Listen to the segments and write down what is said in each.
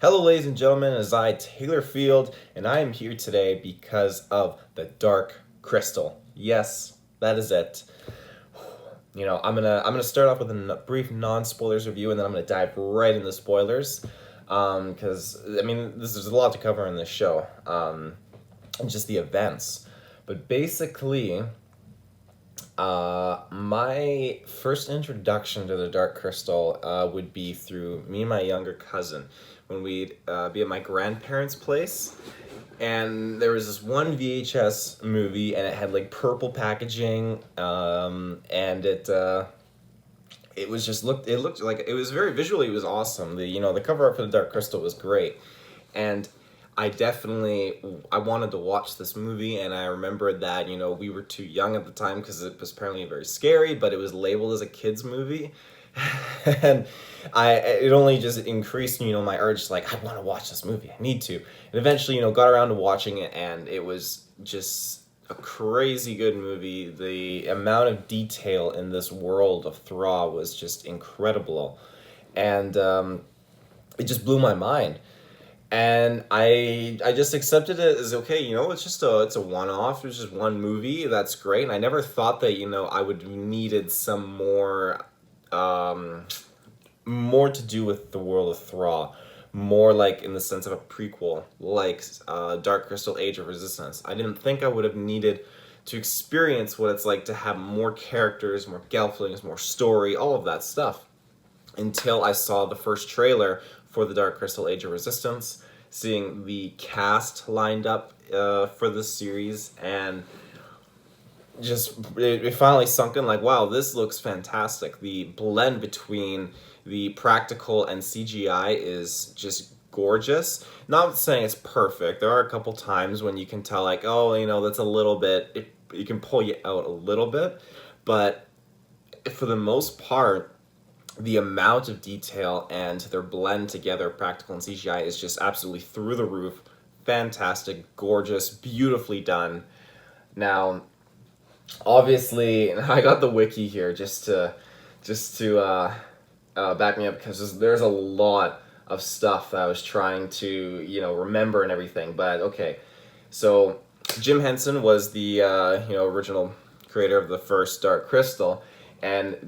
Hello, ladies and gentlemen, it is I, Taylor Field, and I am here today because of the Dark Crystal. Yes, that is it. I'm gonna start off with a brief non-spoilers review, and then I'm gonna dive right into spoilers, because there's a lot to cover in this show, and just the events. But basically, my first introduction to the Dark Crystal would be through me and my younger cousin when we'd be at my grandparents' place. And there was this one VHS movie, and it had like purple packaging, and it was just it looked like it was very visually, it was awesome. The cover art for the Dark Crystal was great, and I wanted to watch this movie, and I remembered that we were too young at the time because it was apparently very scary, but it was labeled as a kids movie, and it only just increased my urge to, like, I want to watch this movie, I need to, and eventually got around to watching it, and it was just a crazy good movie. The amount of detail in this world of Thra was just incredible, and it just blew my mind. And I just accepted it as, okay, it's a one-off, it's just one movie, that's great. And I never thought that I would have needed some more to do with the world of Thra, more like in the sense of a prequel, like Dark Crystal: Age of Resistance. I didn't think I would have needed to experience what it's like to have more characters, more gelflings, more story, all of that stuff, until I saw the first trailer for the Dark Crystal: Age of Resistance, seeing the cast lined up for this series, and just it finally sunk in, like, wow, this looks fantastic. The blend between the practical and CGI is just gorgeous. Not saying it's perfect. There are a couple times when you can tell, like, oh, that's a little bit, it can pull you out a little bit, but for the most part, the amount of detail and their blend together, practical and CGI, is just absolutely through the roof. Fantastic, gorgeous, beautifully done. Now, obviously, I got the wiki here just to back me up, because there's a lot of stuff that I was trying to remember and everything. But okay, so Jim Henson was the original creator of the first Dark Crystal, and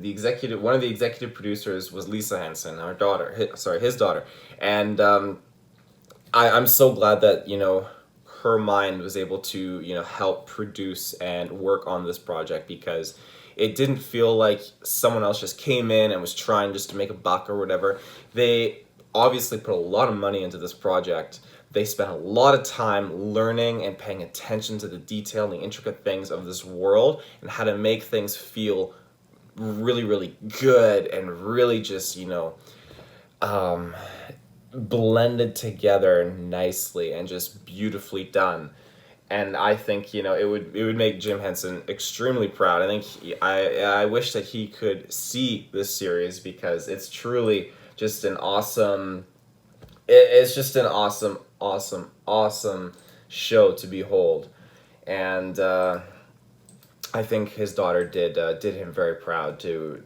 one of the executive producers was Lisa Henson, his daughter, and I'm so glad that her mind was able to help produce and work on this project, because it didn't feel like someone else just came in and was trying just to make a buck or whatever. They obviously put a lot of money into this project. They spent a lot of time learning and paying attention to the detail and the intricate things of this world, and how to make things feel really, really good, and really just blended together nicely and just beautifully done. And I think it would make Jim Henson extremely proud. I think I wish that he could see this series, because it's truly just an awesome. It's just an awesome, awesome, awesome show to behold, and I think his daughter did him very proud to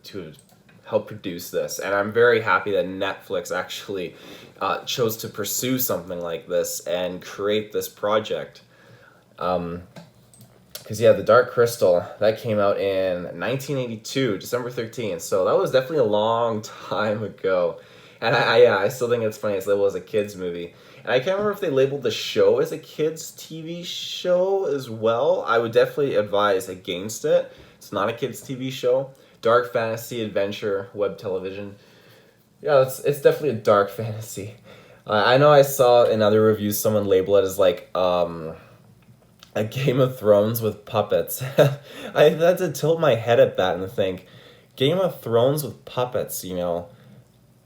help produce this, and I'm very happy that Netflix actually chose to pursue something like this and create this project. Because the Dark Crystal, that came out in 1982, December 13th, so that was definitely a long time ago. And I still think it's funny it's labeled as a kids movie. And I can't remember if they labeled the show as a kids TV show as well. I would definitely advise against it. It's not a kids TV show. Dark fantasy, adventure, web television. Yeah, it's definitely a dark fantasy. I know I saw in other reviews someone label it as like a Game of Thrones with puppets. I had to tilt my head at that and think, Game of Thrones with puppets,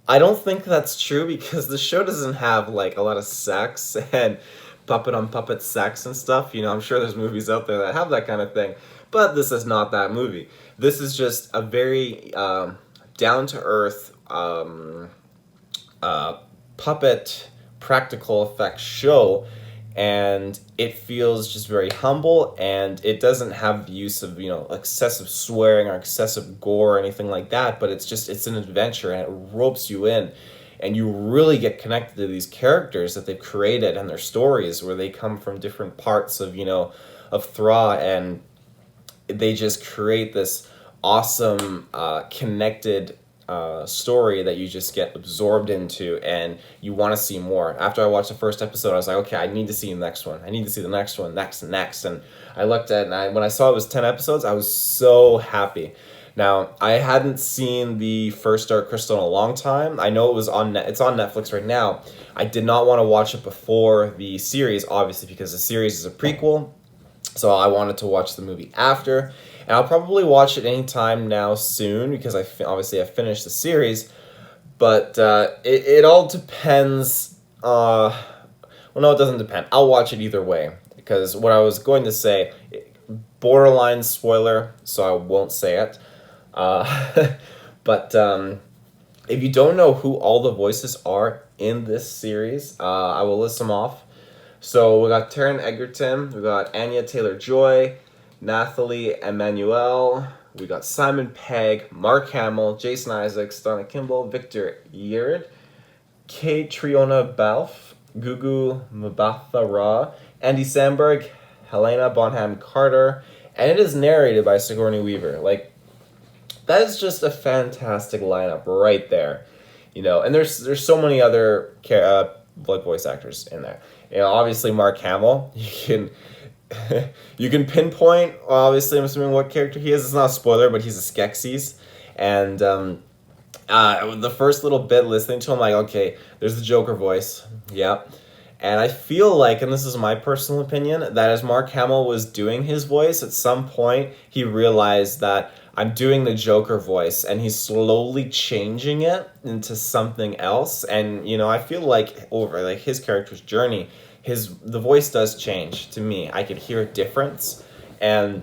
I don't think that's true, because the show doesn't have like a lot of sex and puppet on puppet sex and stuff. I'm sure there's movies out there that have that kind of thing, but this is not that movie. This is just a very down to earth puppet practical effects show, and it feels just very humble, and it doesn't have the use of excessive swearing or excessive gore or anything like that, but it's an adventure, and it ropes you in. and you really get connected to these characters that they've created and their stories, where they come from different parts of, of Thra, and they just create this awesome connected story that you just get absorbed into, and you want to see more. After I watched the first episode, I was like, okay, I need to see the next one. I need to see the next one, next. And I looked at it, and when I saw it was 10 episodes, I was so happy. Now, I hadn't seen the first Dark Crystal in a long time. I know it's on Netflix right now. I did not want to watch it before the series, obviously, because the series is a prequel. So I wanted to watch the movie after. And I'll probably watch it anytime now soon, because obviously I finished the series. But it all depends. Well, no, it doesn't depend. I'll watch it either way. Because what I was going to say, borderline spoiler, so I won't say it. But if you don't know who all the voices are in this series, I will list them off. So we got Taron Egerton, we got Anya Taylor-Joy, Nathalie Emmanuel, we got Simon Pegg, Mark Hamill, Jason Isaacs, Donna Kimball, Victor Yeard, Kate Triona Balfe, Gugu Mbatha-Raw, Andy Samberg, Helena Bonham Carter, and it is narrated by Sigourney Weaver. Like, that is just a fantastic lineup right there, And there's so many other voice actors in there. Obviously Mark Hamill. You can pinpoint. Obviously, I'm assuming what character he is. It's not a spoiler, but he's a Skeksis, and the first little bit listening to him, like, okay, there's the Joker voice, yeah. And I feel like, and this is my personal opinion, that as Mark Hamill was doing his voice, at some point he realized that I'm doing the Joker voice, and he's slowly changing it into something else. And I feel like over his character's journey, the voice does change to me. I could hear a difference, and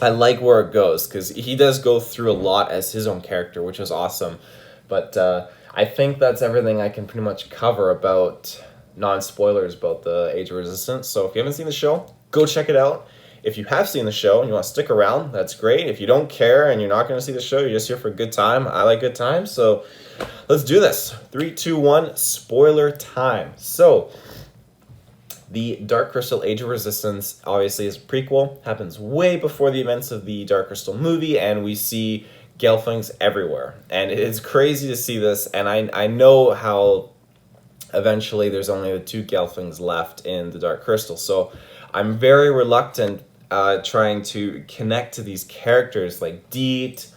I like where it goes, because he does go through a lot as his own character, which is awesome. But I think that's everything I can pretty much cover about non-spoilers about the Age of Resistance. So if you haven't seen the show, go check it out. If you have seen the show and you want to stick around, that's great. If you don't care and you're not going to see the show, you're just here for a good time. I like good times, so let's do this. 3, 2, 1, spoiler time. So, the Dark Crystal Age of Resistance obviously is a prequel, happens way before the events of the Dark Crystal movie, and we see Gelflings everywhere. And it's crazy to see this, and I know how eventually there's only the 2 Gelflings left in the Dark Crystal, so I'm very reluctant trying to connect to these characters like Deet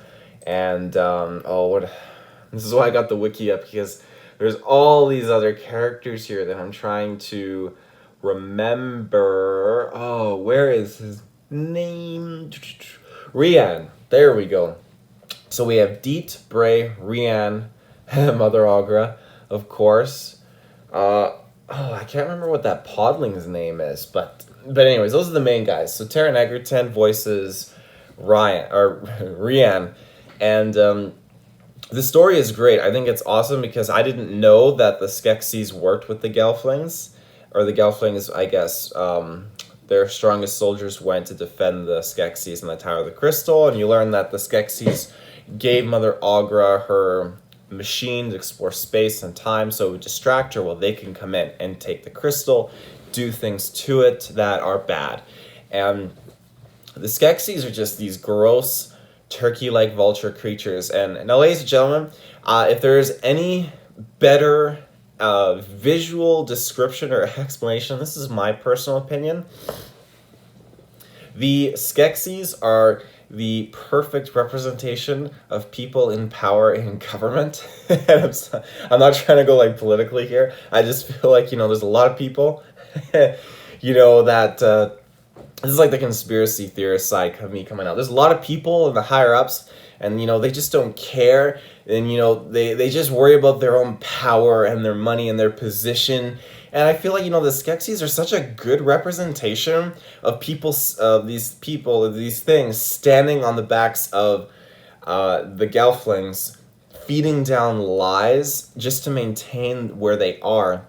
and this is why I got the wiki up, because there's all these other characters here that I'm trying to remember. Oh, where is his name? Rian. There we go. So we have Deet, Bray, Rian, Mother Aughra, of course. I can't remember what that podling's name is, but anyways, those are the main guys. So Taron Egerton voices Rian, and the story is great. I think it's awesome because I didn't know that the Skeksis worked with the Gelflings, or the Gelflings, I guess, their strongest soldiers went to defend the Skeksis in the Tower of the Crystal, and you learn that the Skeksis gave Mother Aughra her machine to explore space and time, so it would distract her while they can come in and take the crystal, do things to it that are bad. And the Skeksis are just these gross, turkey-like vulture creatures. And now, ladies and gentlemen, if there is any better visual description or explanation, this is my personal opinion. The Skeksis are the perfect representation of people in power in government. And I'm not trying to go politically here. I just feel like, there's a lot of people, that this is the conspiracy theorist side of me coming out. There's a lot of people in the higher ups, and, they just don't care. And, they just worry about their own power and their money and their position. And I feel like, the Skeksis are such a good representation of these things standing on the backs of the Gelflings, feeding down lies just to maintain where they are,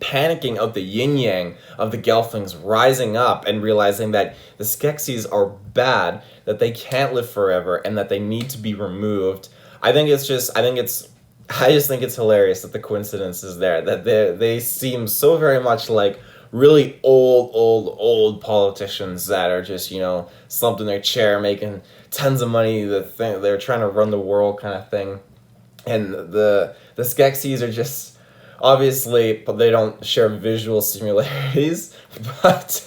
panicking out the yin-yang of the Gelflings rising up and realizing that the Skeksis are bad, that they can't live forever, and that they need to be removed. I think it's I just think it's hilarious that the coincidence is there, that they seem so very much like really old politicians that are just, slumped in their chair making tons of money, they're trying to run the world kind of thing. And the Skeksis are just, obviously, they don't share visual similarities, but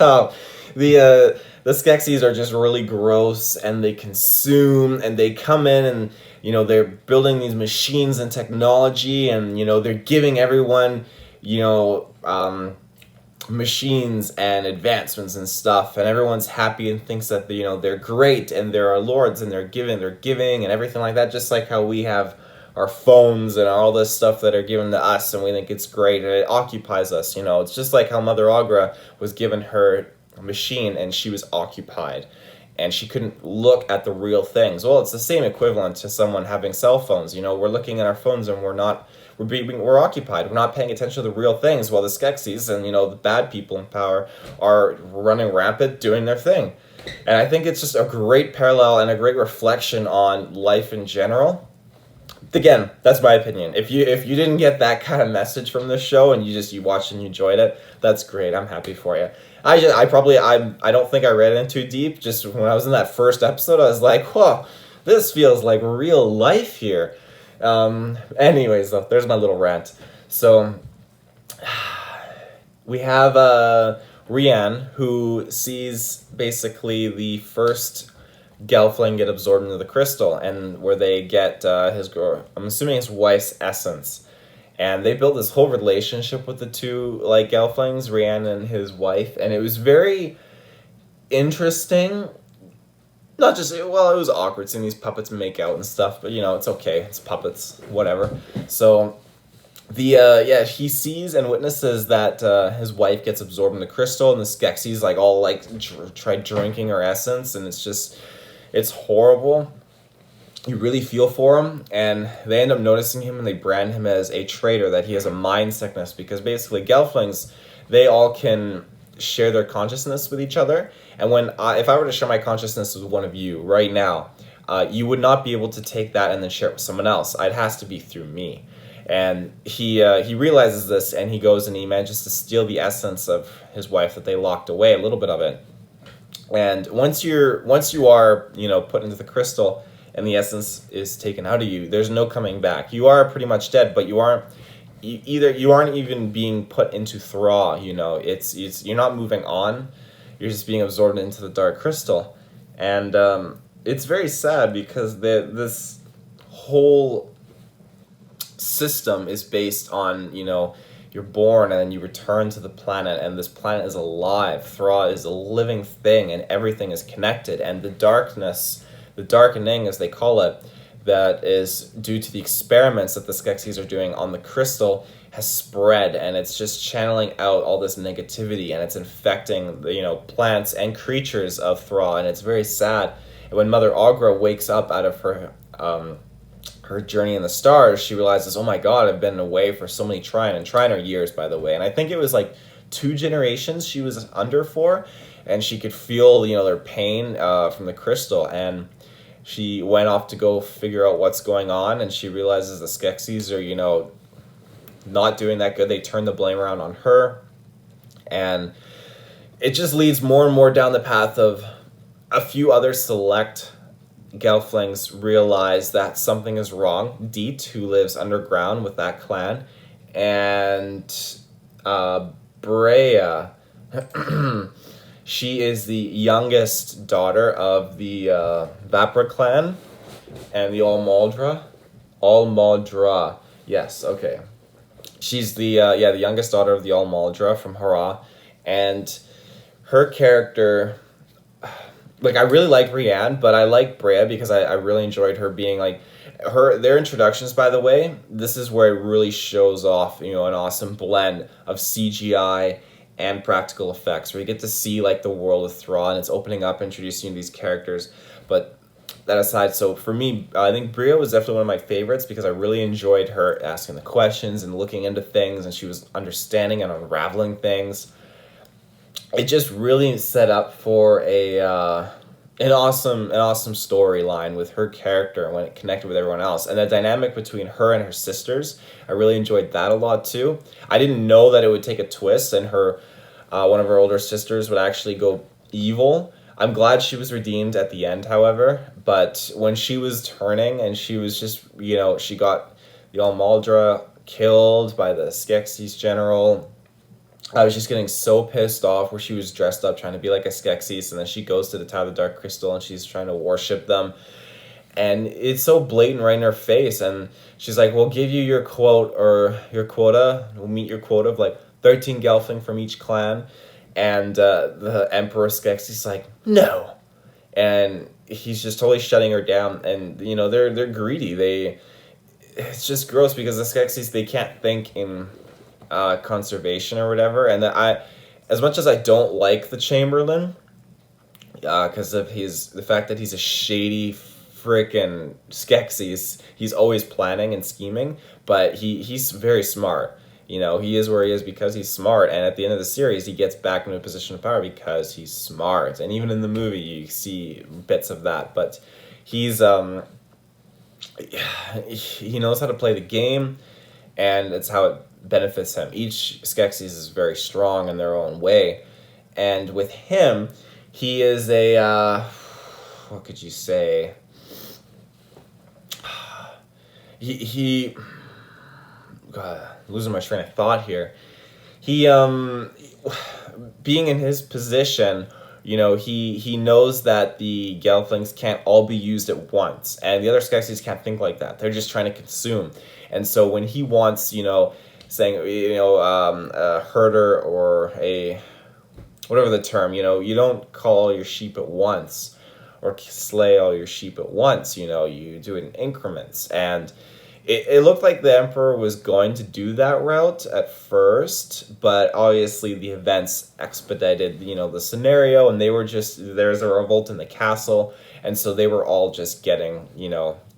the Skeksis are just really gross, and they consume, and they come in and, they're building these machines and technology, and, they're giving everyone, machines and advancements and stuff, and everyone's happy and thinks that, they're great, and they're our lords, and they're giving and everything like that, just like how we have our phones and all this stuff that are given to us, and we think it's great, and it occupies us. It's just like how Mother Agra was given her machine, and she was occupied, and she couldn't look at the real things. Well, it's the same equivalent to someone having cell phones. We're looking at our phones, and we're occupied. We're not paying attention to the real things, while the Skeksis and, the bad people in power are running rampant, doing their thing. And I think it's just a great parallel and a great reflection on life in general. Again, that's my opinion. If you didn't get that kind of message from this show and you watched and you enjoyed it, that's great. I'm happy for you. I don't think I read in too deep. Just when I was in that first episode, I was like, whoa, this feels like real life here. Anyways, though, there's my little rant. So we have Rian, who sees basically the first Gelfling get absorbed into the crystal, and where they get I'm assuming his wife's essence, and they built this whole relationship with the two Gelflings, Rian and his wife, and it was very interesting. Not just, well, it was awkward seeing these puppets make out and stuff, but it's okay, it's puppets, whatever. So he sees and witnesses that his wife gets absorbed in the crystal, and the Skeksis all try drinking her essence, and it's horrible. You really feel for him, and they end up noticing him, and they brand him as a traitor, that he has a mind sickness, because basically Gelflings, they all can share their consciousness with each other, and if I were to share my consciousness with one of you right now, you would not be able to take that and then share it with someone else. It has to be through me. And he realizes this, and he goes and he manages to steal the essence of his wife that they locked away, a little bit of it. And once you are put into the crystal and the essence is taken out of you, there's no coming back. You are pretty much dead, but you aren't even being put into thaw. You're not moving on. You're just being absorbed into the dark crystal, and it's very sad because this whole system is based on you're born and then you return to the planet, and this planet is alive. Thra is a living thing, and everything is connected. And the darkening, as they call it, that is due to the experiments that the Skeksis are doing on the crystal, has spread, and it's just channeling out all this negativity, and it's infecting the plants and creatures of Thra, and it's very sad. And when Mother Agra wakes up out of her journey in the stars, she realizes, oh my god, I've been away for so many Triner years, by the way. And I think it was 2 generations she was under for, and she could feel their pain from the crystal, and she went off to go figure out what's going on, and she realizes the Skeksis are not doing that good. They turn the blame around on her, and it just leads more and more down the path of a few other select Gelflings realize that something is wrong. Deet, who lives underground with that clan, and Brea, she is the youngest daughter of the Vapra clan and the Almaldra. Yes, okay. She's the youngest daughter of the Almaldra from Hara, and her character, I really like Rian, but I like Brea because I really enjoyed her being their introductions, by the way. This is where it really shows off, an awesome blend of CGI and practical effects, where you get to see the world of Thra, and it's opening up, introducing you to these characters. But that aside, so for me, I think Brea was definitely one of my favorites because I really enjoyed her asking the questions and looking into things, and she was understanding and unraveling things. It just really set up for a an awesome storyline with her character when it connected with everyone else, and the dynamic between her and her sisters. I really enjoyed that a lot too. I didn't know that it would take a twist and her one of her older sisters would actually go evil. I'm glad she was redeemed at the end, however. But when she was turning and she was just, she got the Almaldra killed by the Skeksis general. I was just getting so pissed off where she was dressed up trying to be like a Skeksis, and then she goes to the Tower of the Dark Crystal and she's trying to worship them. And it's so blatant right in her face. And she's like, we'll give you your quote or your quota. We'll meet your quota of like 13 Gelfling from each clan. And the Emperor Skeksis like, no. And he's just totally shutting her down. And, they're greedy. It's just gross because the Skeksis, they can't think in conservation or whatever. And as much as I don't like the Chamberlain, because of the fact that he's a shady frickin' Skeksis, he's always planning and scheming, but he's very smart. He is where he is because he's smart, and at the end of the series, he gets back into a position of power because he's smart. And even in the movie, you see bits of that. But he knows how to play the game, and it's how it benefits him. Each Skeksis is very strong in their own way, and with him, he is what could you say? He God, losing my train of thought here. He being in his position, he knows that the Gelflings can't all be used at once, and the other Skeksis can't think like that. They're just trying to consume. And so when he wants, saying, a herder or a, whatever the term, you don't call all your sheep at once or slay all your sheep at once, you do it in increments. And it looked like the Emperor was going to do that route at first, but obviously the events expedited, the scenario, and there's a revolt in the castle, and so they were all just getting,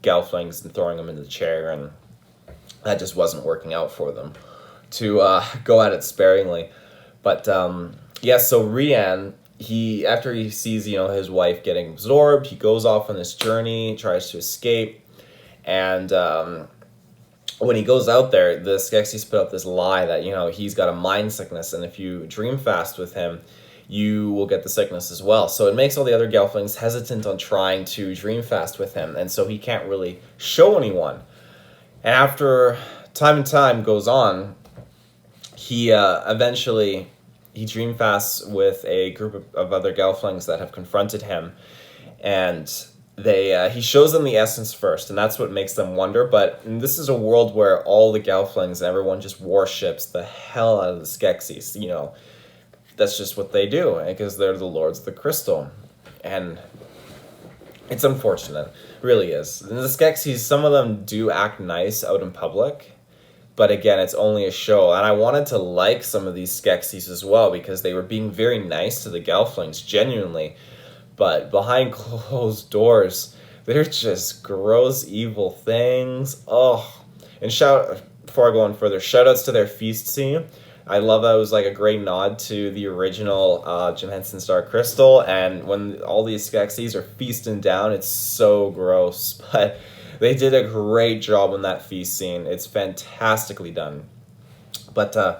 Gelflings and throwing them in the chair, and that just wasn't working out for them to go at it sparingly. But so Rian, after he sees, his wife getting absorbed, he goes off on this journey, tries to escape, and when he goes out there, the Skeksis put up this lie that, he's got a mind sickness, and if you dream fast with him, you will get the sickness as well. So it makes all the other Gelflings hesitant on trying to dream fast with him, and so he can't really show anyone. And after time and time goes on, he eventually dream fasts with a group of other Gelflings that have confronted him, and he shows them the essence first, and that's what makes them wonder. But this is a world where all the Gelflings and everyone just worships the hell out of the Skeksis. That's just what they do, because they're the Lords of the Crystal. And it's unfortunate, it really is. And the Skeksis, some of them do act nice out in public, but again, it's only a show. And I wanted to like some of these Skeksis as well, because they were being very nice to the Gelflings, genuinely. But behind closed doors, they're just gross, evil things. Oh, and before I go on further, shout outs to their feast scene. I love that it was like a great nod to the original Jim Henson's Dark Crystal, and when all these Skeksis are feasting down, it's so gross. But they did a great job on that feast scene. It's fantastically done. But so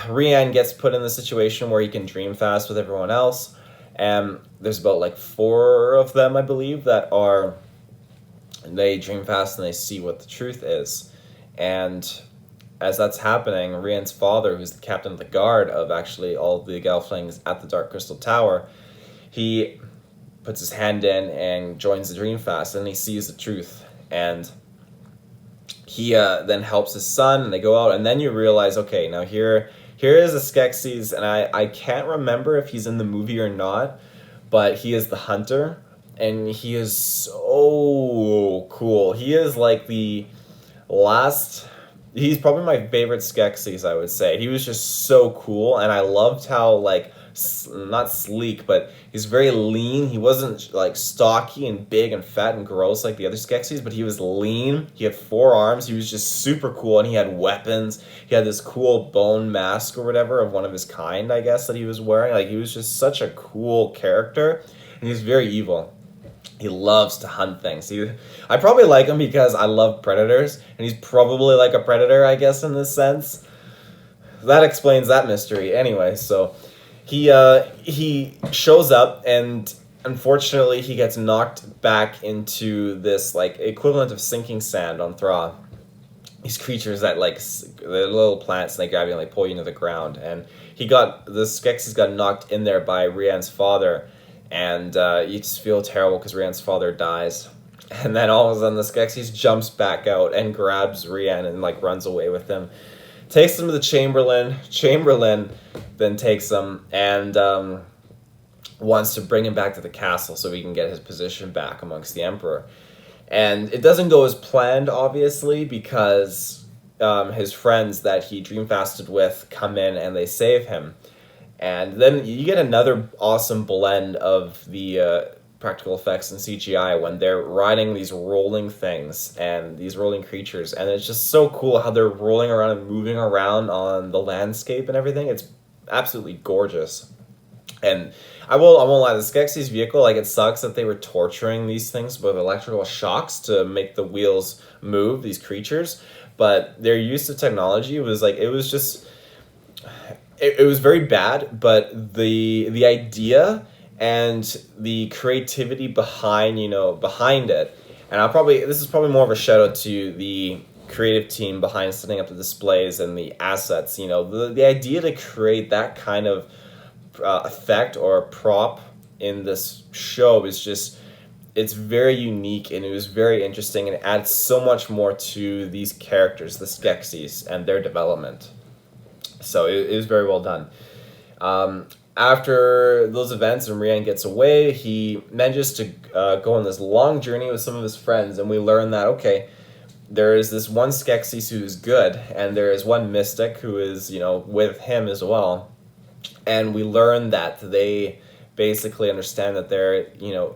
Rian gets put in the situation where he can dream fast with everyone else. And there's about like 4 of them, I believe, they dream fast and they see what the truth is. And as that's happening, Rian's father, who's the captain of the guard of actually all the Gelflings at the Dark Crystal Tower, he puts his hand in and joins the dream fast, and he sees the truth. And he then helps his son, and they go out, and then you realize, okay, now here is a Skeksis, and I can't remember if he's in the movie or not, but he is the hunter, and he is so cool. He is like he's probably my favorite Skeksis, I would say. He was just so cool, and I loved how, like, not sleek, but he's very lean. He wasn't like stocky and big and fat and gross like the other Skeksis, but he was lean. He had 4 arms. He was just super cool, and he had weapons. He had this cool bone mask or whatever of one of his kind, I guess, that he was wearing. Like, he was just such a cool character, and he's very evil. He loves to hunt things. I probably like him because I love predators, and he's probably like a predator, I guess, in this sense. That explains that mystery. Anyway, so he shows up, and unfortunately he gets knocked back into this like equivalent of sinking sand on Thra. These creatures that like the little plants, and they grab you and they pull you into the ground. And the Skeksis got knocked in there by Rian's father, and you just feel terrible because Rian's father dies. And then all of a sudden the Skeksis jumps back out and grabs Rian and like runs away with him. Takes him to the Chamberlain. Chamberlain then takes him and wants to bring him back to the castle so he can get his position back amongst the Emperor. And it doesn't go as planned, obviously, because his friends that he dream fasted with come in and they save him. And then you get another awesome blend of the practical effects and CGI when they're riding these rolling things and these rolling creatures, and it's just so cool how they're rolling around and moving around on the landscape and everything. It's absolutely gorgeous. And I won't lie, the Skeksis vehicle, like, it sucks that they were torturing these things with electrical shocks to make the wheels move, these creatures, but their use of technology was like, it was just, it was very bad, but the idea and the creativity behind it, and this is probably more of a shout out to the creative team behind setting up the displays and the assets. The idea to create that kind of effect or prop in this show is just, it's very unique, and it was very interesting, and it adds so much more to these characters, the Skeksis, and their development. So it was very well done. After those events and Rian gets away, he manages to go on this long journey with some of his friends, and we learn that, okay, there is this one Skeksis who is good, and there is one mystic who is, with him as well. And we learn that they basically understand that they're,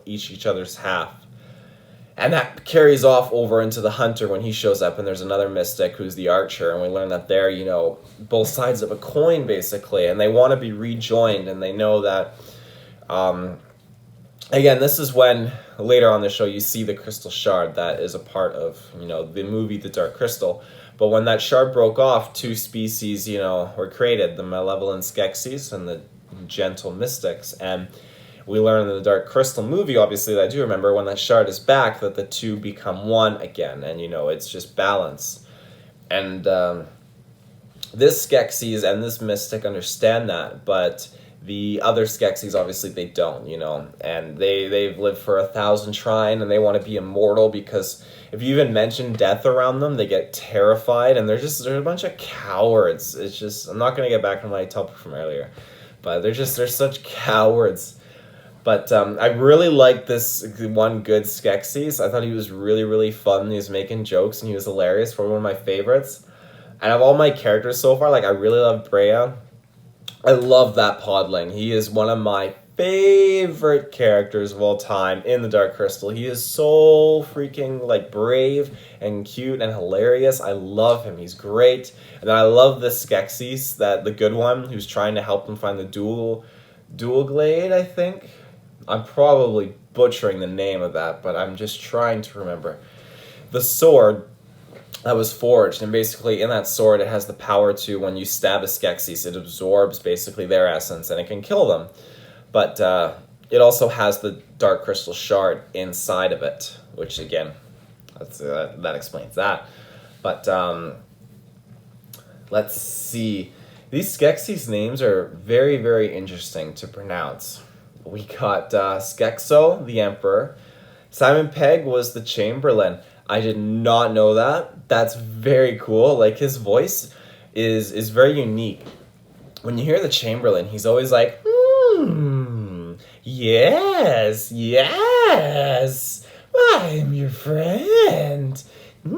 each other's half. And that carries off over into the hunter when he shows up, and there's another mystic who's the archer, and we learn that they're, both sides of a coin, basically, and they want to be rejoined, and they know that, again, this is when, later on the show, you see the crystal shard that is a part of, the movie The Dark Crystal. But when that shard broke off, 2 species, were created, the malevolent Skeksis and the gentle mystics, and we learn in the Dark Crystal movie, obviously, that I do remember, when that shard is back, that the 2 become one again, and, it's just balance. And this Skeksis and this mystic understand that, but the other Skeksis, obviously, they don't, and they've lived for 1,000 trine, and they want to be immortal, because if you even mention death around them, they get terrified, and they're a bunch of cowards. It's just, I'm not going to get back to my topic from earlier, but they're such cowards. But I really liked this one good Skeksis. I thought he was really, really fun. He was making jokes, and he was hilarious. Probably one of my favorites. And of all my characters so far, like, I really love Brea. I love that podling. He is one of my favorite characters of all time in the Dark Crystal. He is so freaking, like, brave and cute and hilarious. I love him. He's great. And then I love the Skeksis, the good one, who's trying to help them find the dual glade, I think. I'm probably butchering the name of that, but I'm just trying to remember. The sword that was forged, and basically in that sword it has the power to, when you stab a Skeksis, it absorbs basically their essence and it can kill them. But it also has the Dark Crystal Shard inside of it, which again, that explains that. But let's see. These Skeksis names are very, very interesting to pronounce. We got Skekso, the Emperor. Simon Pegg was the Chamberlain. I did not know that. That's very cool. Like, his voice is very unique. When you hear the Chamberlain, he's always like, yes, I'm your friend.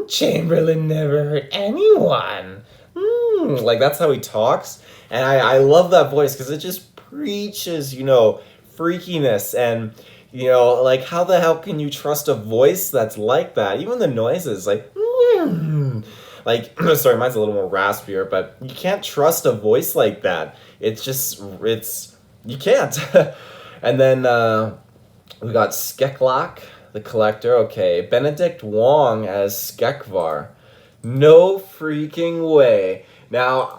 Chamberlain never hurt anyone. Like, that's how he talks. And I love that voice because it just preaches, freakiness and, like, how the hell can you trust a voice that's like that? Even the noises, like, like, sorry, mine's a little more raspier, but you can't trust a voice like that. You can't. And then we got Skeklak, the Collector. Okay, Benedict Wong as Skekvar. No freaking way. Now,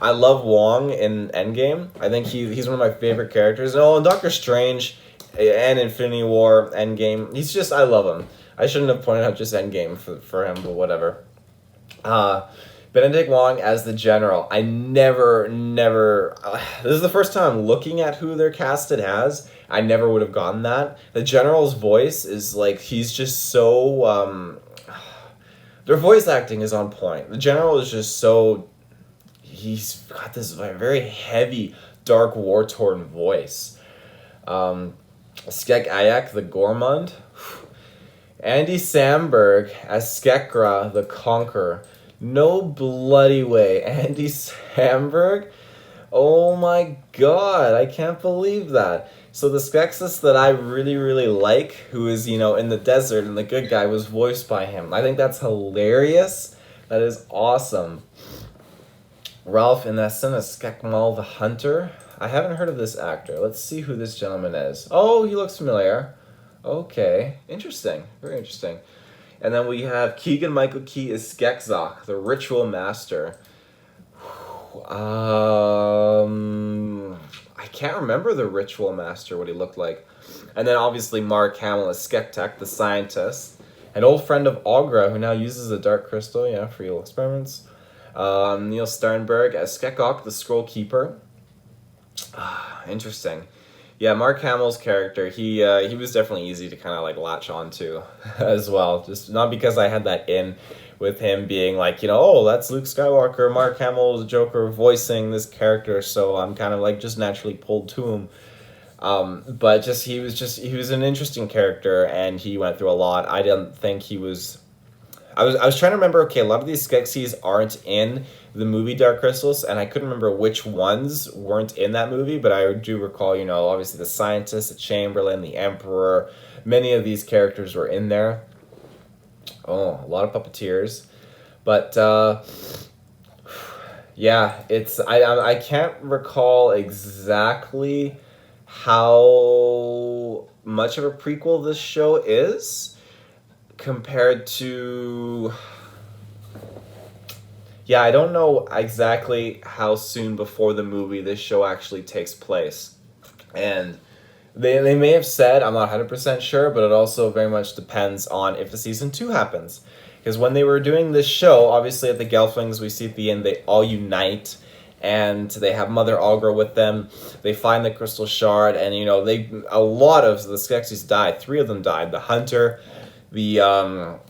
I love Wong in Endgame. I think he's one of my favorite characters. Oh, and Doctor Strange and Infinity War, Endgame. I love him. I shouldn't have pointed out just Endgame for him, but whatever. Benedict Wong as the General. I never, this is the first time I'm looking at who they're casted as. I never would have gotten that. The General's voice is like, he's just so, their voice acting is on point. The General is just so, he's got this very heavy, dark, war-torn voice. Skek Ayak, the Gormund. Andy Samberg as Skekra, the Conqueror. No bloody way. Andy Samberg? Oh my god, I can't believe that. So the Skeksis that I really, really like, who is, in the desert and the good guy, was voiced by him. I think that's hilarious. That is awesome. Ralph Ineson as Skekmal the Hunter. I haven't heard of this actor. Let's see who this gentleman is. Oh, he looks familiar. Okay, interesting. Very interesting. And then we have Keegan-Michael Key as Skekzok, the Ritual Master. I can't remember the Ritual Master, what he looked like. And then obviously Mark Hamill as Skektek, the Scientist. An old friend of Aughra, who now uses the Dark Crystal, for evil experiments. Neil Sternberg as Skekok, the Scroll Keeper. Interesting. Yeah, Mark Hamill's character, he was definitely easy to kind of like latch onto as well. Just not because I had that in with him being like, oh, that's Luke Skywalker, Mark Hamill's Joker voicing this character, so I'm kind of like just naturally pulled to him. But he was an interesting character, and he went through a lot. I didn't think he was. I was trying to remember. Okay, a lot of these Skeksis aren't in the movie Dark Crystals, and I couldn't remember which ones weren't in that movie, but I do recall, obviously the Scientist, the Chamberlain, the Emperor, many of these characters were in there. Oh, a lot of puppeteers. But, yeah, I can't recall exactly how much of a prequel this show is compared to... Yeah, I don't know exactly how soon before the movie this show actually takes place. And they may have said, I'm not 100% sure, but it also very much depends on if the season 2 happens. Because when they were doing this show, obviously at the Gelflings, we see at the end they all unite, and they have Mother Aughra with them. They find the Crystal Shard, and a lot of the Skeksis died. 3 of them died. The Hunter, one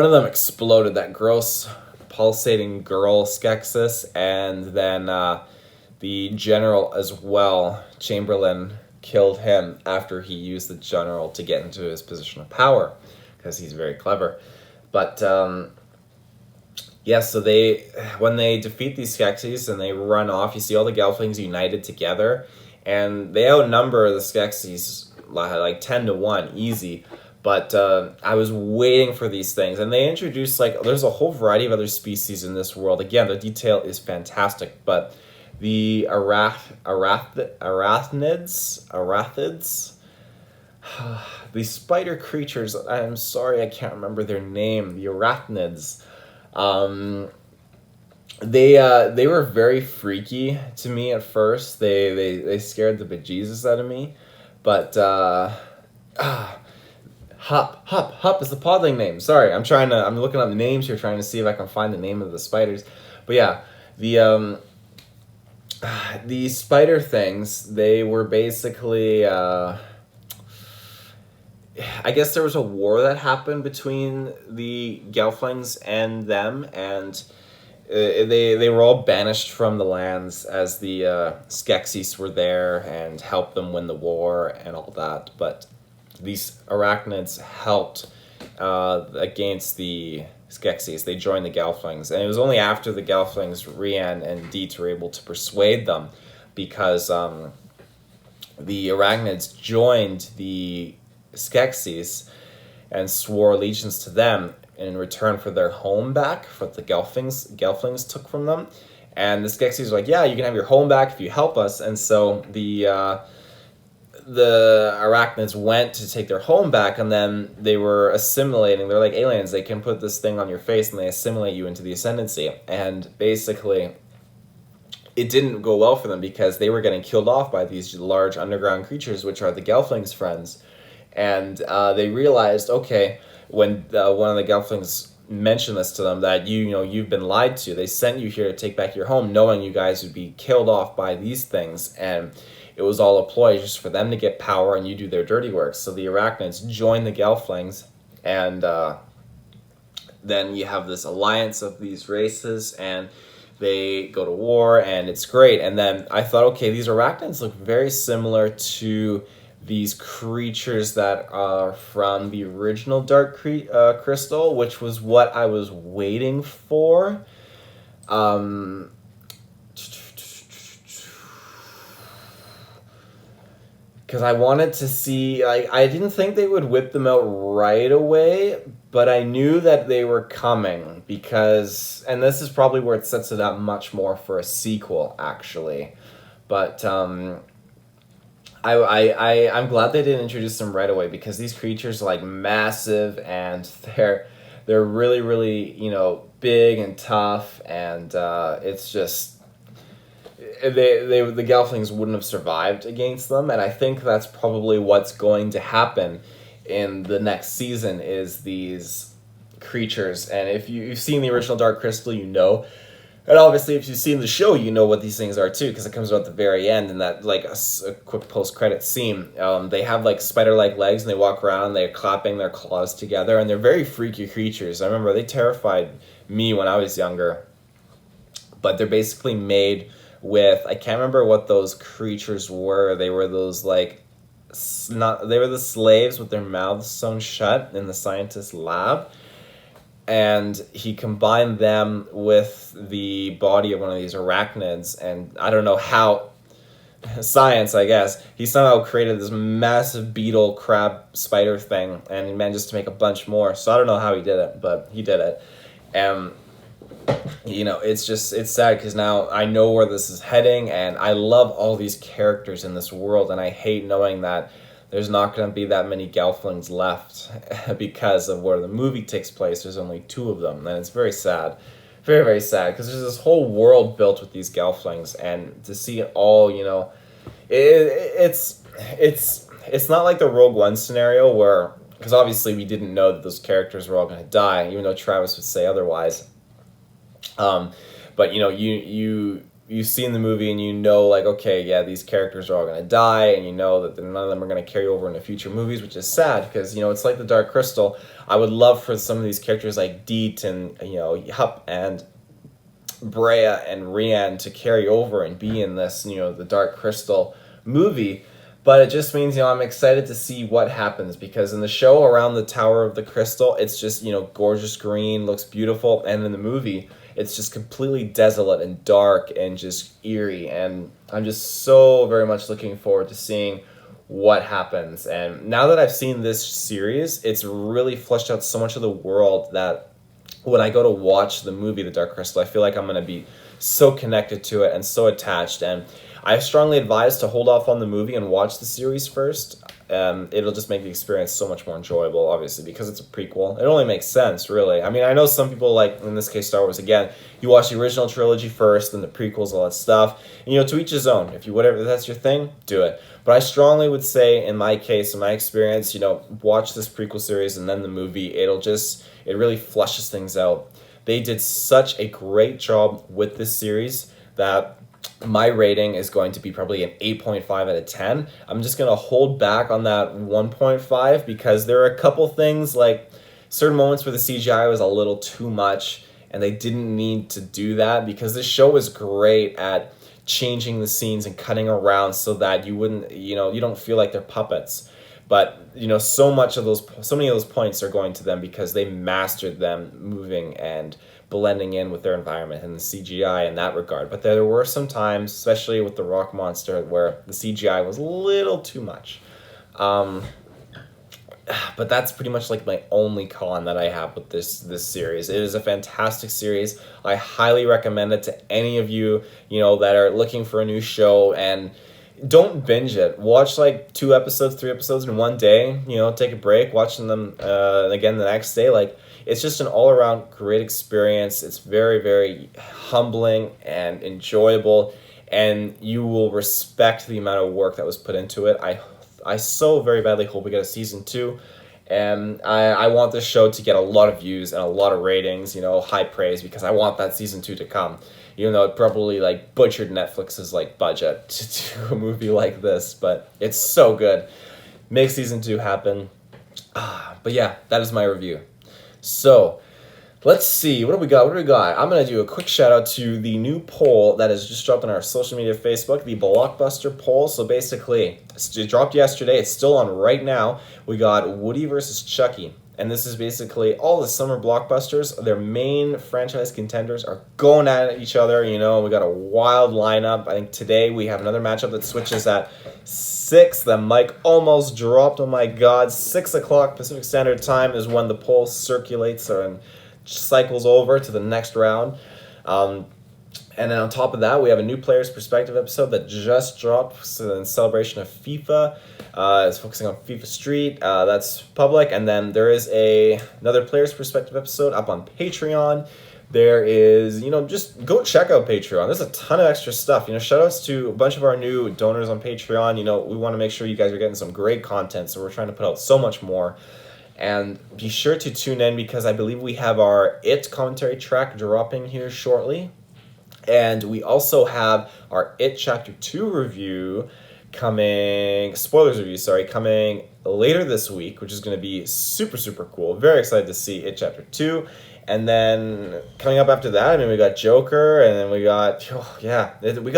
of them exploded, that gross pulsating girl Skeksis, and then the General as well, Chamberlain, killed him after he used the General to get into his position of power, because he's very clever. But yeah, so when they defeat these Skeksis and they run off, you see all the Gelflings united together, and they outnumber the Skeksis like 10-1, easy. But I was waiting for these things, and they introduced, there's a whole variety of other species in this world. Again, the detail is fantastic, but the arachnids, these spider creatures, I'm sorry I can't remember their name, the arachnids, they were very freaky to me at first. They scared the bejesus out of me, but Hup is the podling name. Sorry, I'm looking up the names here, trying to see if I can find the name of the spiders. But yeah, the spider things, they were basically, I guess there was a war that happened between the Gelflings and them, and they were all banished from the lands as the Skeksis were there and helped them win the war and all that. But these arachnids helped against the Skeksis. They joined the Gelflings, and it was only after the Gelflings, Rian and Dietz, were able to persuade them because the arachnids joined the Skeksis and swore allegiance to them in return for their home back, for what the Gelflings took from them. And the Skeksis were like, yeah, you can have your home back if you help us. And so the arachnids went to take their home back, and then they were assimilating. They're like aliens. They can put this thing on your face, and they assimilate you into the ascendancy. And basically, it didn't go well for them because they were getting killed off by these large underground creatures, which are the Gelflings' friends. And they realized, okay, when one of the Gelflings mentioned this to them, that you've been lied to. They sent you here to take back your home, knowing you guys would be killed off by these things, and it was all a ploy just for them to get power and you do their dirty work. So the arachnids join the Gelflings, and then you have this alliance of these races, and they go to war, and it's great. And then I thought, okay, these arachnids look very similar to these creatures that are from the original Dark Crystal, which was what I was waiting for. Because I wanted to see, I didn't think they would whip them out right away, but I knew that they were coming because, and this is probably where it sets it up much more for a sequel, actually. But I'm glad they didn't introduce them right away, because these creatures are like massive, and they're really, really, big and tough, and it's just, the Gelflings wouldn't have survived against them, and I think that's probably what's going to happen in the next season, is these creatures. And if you've seen the original Dark Crystal, and obviously if you've seen the show, you know what these things are too, because it comes out at the very end, and that like a quick post-credit scene. They have like spider-like legs, and they walk around, and they're clapping their claws together, and they're very freaky creatures. I remember they terrified me when I was younger, but they're basically made with, I can't remember what those creatures were. They were those they were the slaves with their mouths sewn shut in the scientist's lab, and he combined them with the body of one of these arachnids, and I don't know how, science, I guess, he somehow created this massive beetle crab spider thing, and he managed to make a bunch more. So I don't know how he did it, but he did it. And it's sad, because now I know where this is heading, and I love all these characters in this world, and I hate knowing that there's not going to be that many Gelflings left because of where the movie takes place. There's only 2 of them, and it's very sad. Very, very sad, because there's this whole world built with these Gelflings, and to see it all, it's not like the Rogue One scenario where, because obviously we didn't know that those characters were all going to die, even though Travis would say otherwise. But you've seen the movie, and like, okay, yeah, these characters are all going to die, and that none of them are going to carry over into future movies, which is sad, because it's like the Dark Crystal. I would love for some of these characters like Deet and Hup and Brea and Rian to carry over and be in this the Dark Crystal movie. But it just means, I'm excited to see what happens, because in the show, around the Tower of the Crystal, it's just, gorgeous green, looks beautiful, and in the movie, it's just completely desolate and dark and just eerie, and I'm just so very much looking forward to seeing what happens. And now that I've seen this series, it's really fleshed out so much of the world that when I go to watch the movie The Dark Crystal, I feel like I'm going to be so connected to it and so attached. And I strongly advise to hold off on the movie and watch the series first. It'll just make the experience so much more enjoyable, obviously, because it's a prequel. It only makes sense, really. I mean, I know some people, like, in this case, Star Wars, again, you watch the original trilogy first, then the prequels, all that stuff. And, to each his own. If that's your thing, do it. But I strongly would say, in my case, in my experience, watch this prequel series and then the movie. It really flushes things out. They did such a great job with this series that my rating is going to be probably an 8.5 out of 10. I'm just going to hold back on that 1.5 because there are a couple things, like certain moments where the CGI was a little too much, and they didn't need to do that, because this show is great at changing the scenes and cutting around so that you wouldn't, you don't feel like they're puppets. But, so many of those points are going to them because they mastered them moving and blending in with their environment and the CGI in that regard. But there were some times, especially with the rock monster, where the CGI was a little too much. But that's pretty much like my only con that I have with this series. It is a fantastic series. I highly recommend it to any of you, that are looking for a new show, and don't binge it. Watch like 2 episodes, 3 episodes in one day, take a break, watching them again the next day. Like, it's just an all-around great experience. It's very, very humbling and enjoyable, and you will respect the amount of work that was put into it. I so very badly hope we get a season 2, and I want this show to get a lot of views and a lot of ratings, high praise, because I want that season 2 to come, even though it probably like butchered Netflix's like budget to do a movie like this, but it's so good. Make season 2 happen. But yeah, that is my review. So let's see, what do we got? I'm going to do a quick shout out to the new poll that has just dropped on our social media Facebook, the Blockbuster poll. So basically, it dropped yesterday. It's still on right now. We got Woody versus Chucky. And this is basically all the summer blockbusters. Their main franchise contenders are going at each other. We got a wild lineup. I think today we have another matchup that switches at 6. The mic almost dropped. Oh my God. 6 o'clock Pacific Standard Time is when the poll circulates and cycles over to the next round. And then on top of that, we have a new Player's Perspective episode that just dropped in celebration of FIFA. It's focusing on FIFA Street. That's public. And then there is another Player's Perspective episode up on Patreon. There is, just go check out Patreon. There's a ton of extra stuff. Shout outs to a bunch of our new donors on Patreon. We want to make sure you guys are getting some great content. So we're trying to put out so much more. And be sure to tune in, because I believe we have our It commentary track dropping here shortly. And we also have our It Chapter 2 review coming later this week, which is going to be super, super cool. Very excited to see It Chapter 2. And then coming up after that, we got Joker, and then we got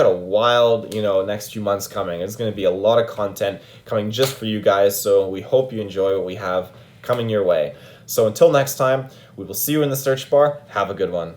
a wild, next few months coming. It's going to be a lot of content coming just for you guys, so we hope you enjoy what we have coming your way. So until next time, we will see you in the search bar. Have a good one.